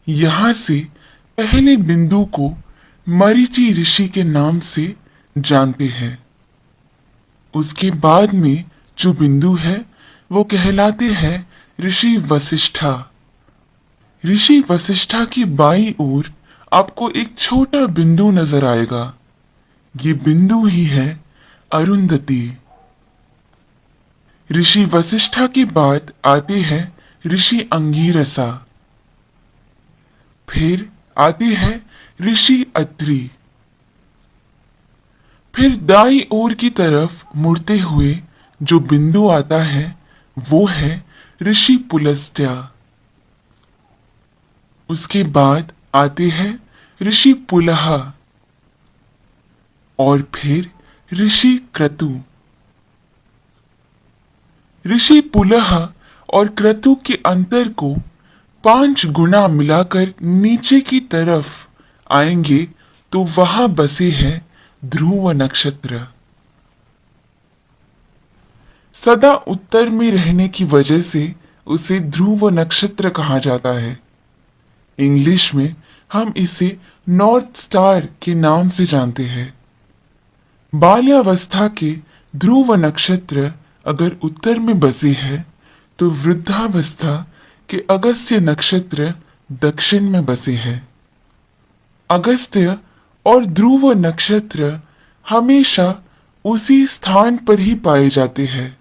यहाँ से पहले बिंदु को मरीचि ऋषि के नाम से जानते हैं। उसके बाद में जो बिंदु है वो कहलाते हैं ऋषि वशिष्ठा। ऋषि वशिष्ठा की बाईं ओर आपको एक छोटा बिंदु नजर आएगा। ये बिंदु ही है अरुंधति। ऋषि वशिष्ठा के बाद आते हैं ऋषि अंगीरसा। फिर आते हैं ऋषि अत्रि। फिर दाईं ओर की तरफ मुड़ते हुए जो बिंदु आता है वो है ऋषि पुलस्त्य। उसके बाद आते हैं ऋषि पुलहा और फिर ऋषि क्रतु। ऋषि पुलहा और क्रतु के अंतर को 5 गुना मिलाकर नीचे की तरफ आएंगे तो वहां बसे है ध्रुव नक्षत्र। सदा उत्तर में रहने की वजह से उसे ध्रुव नक्षत्र कहा जाता है। इंग्लिश में हम इसे नॉर्थ स्टार के नाम से जानते हैं। बाल्यावस्था के ध्रुव नक्षत्र अगर उत्तर में बसे है तो वृद्धावस्था के अगस्त्य नक्षत्र दक्षिण में बसे है। अगस्त्य और ध्रुव नक्षत्र हमेशा उसी स्थान पर ही पाए जाते हैं।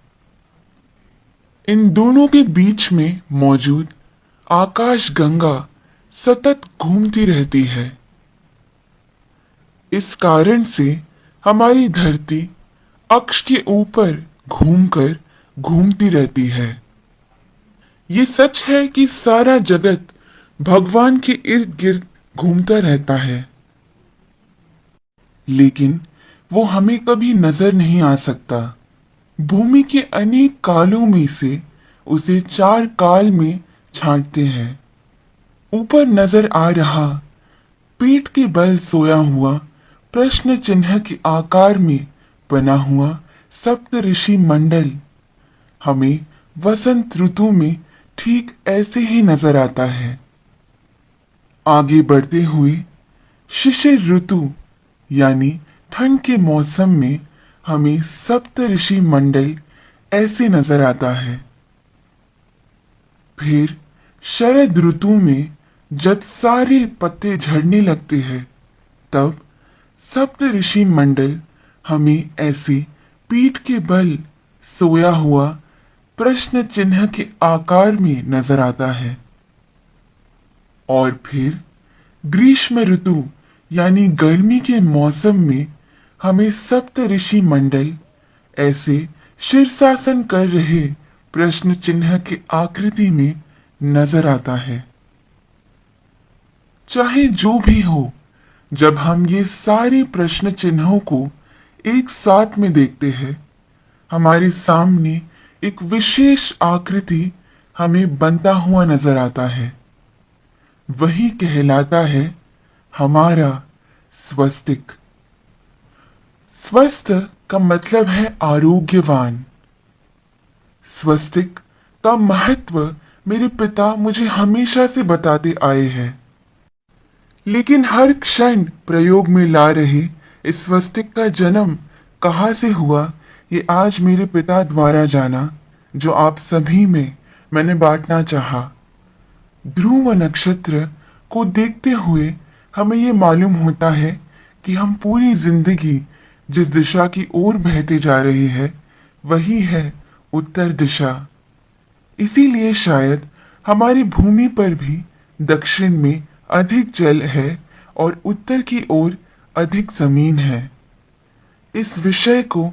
इन दोनों के बीच में मौजूद आकाश गंगा सतत घूमती रहती है। इस कारण से हमारी धरती अक्ष के ऊपर घूमकर घूमती रहती है। ये सच है कि सारा जगत भगवान के इर्द गिर्द घूमता रहता है, लेकिन वो हमें कभी नजर नहीं आ सकता। भूमि के अनेक कालों में से उसे 4 काल में छांटते हैं। ऊपर नजर आ रहा पीठ के बल सोया हुआ प्रश्न चिन्ह के आकार में बना हुआ सप्त ऋषि मंडल हमें वसंत ऋतु में ठीक ऐसे ही नजर आता है। आगे बढ़ते हुए शिशिर ऋतु यानी ठंड के मौसम में हमें सप्त ऋषि मंडल ऐसे नजर आता है। फिर शरद ऋतु में जब सारे पत्ते झड़ने लगते हैं तब सप्त ऋषि मंडल हमें ऐसे पीठ के बल सोया हुआ प्रश्न चिन्ह के आकार में नजर आता है। और फिर ग्रीष्म ऋतु यानी गर्मी के मौसम में हमें सप्त ऋषि मंडल ऐसे शीर्षासन कर रहे प्रश्न चिन्ह के आकृति में नजर आता है। चाहे जो भी हो, जब हम ये सारे प्रश्न चिन्हों को एक साथ में देखते हैं, हमारे सामने एक विशेष आकृति हमें बनता हुआ नजर आता है। वही कहलाता है हमारा स्वस्तिक। स्वस्थ का मतलब है आरोग्यवान। स्वस्तिक का महत्व मेरे पिता मुझे हमेशा से बताते आए हैं, लेकिन हर क्षण प्रयोग में ला रहे इस स्वस्तिक का जन्म कहाँ से हुआ ये आज मेरे पिता द्वारा जाना, जो आप सभी में मैंने बांटना चाहा। ध्रुव नक्षत्र को देखते हुए हमें ये मालूम होता है कि हम पूरी जिंदगी जिस दिशा की ओर बहते जा रहे हैं वही है उत्तर दिशा। इसीलिए शायद हमारी भूमि पर भी दक्षिण में अधिक जल है और उत्तर की ओर अधिक जमीन है। इस विषय को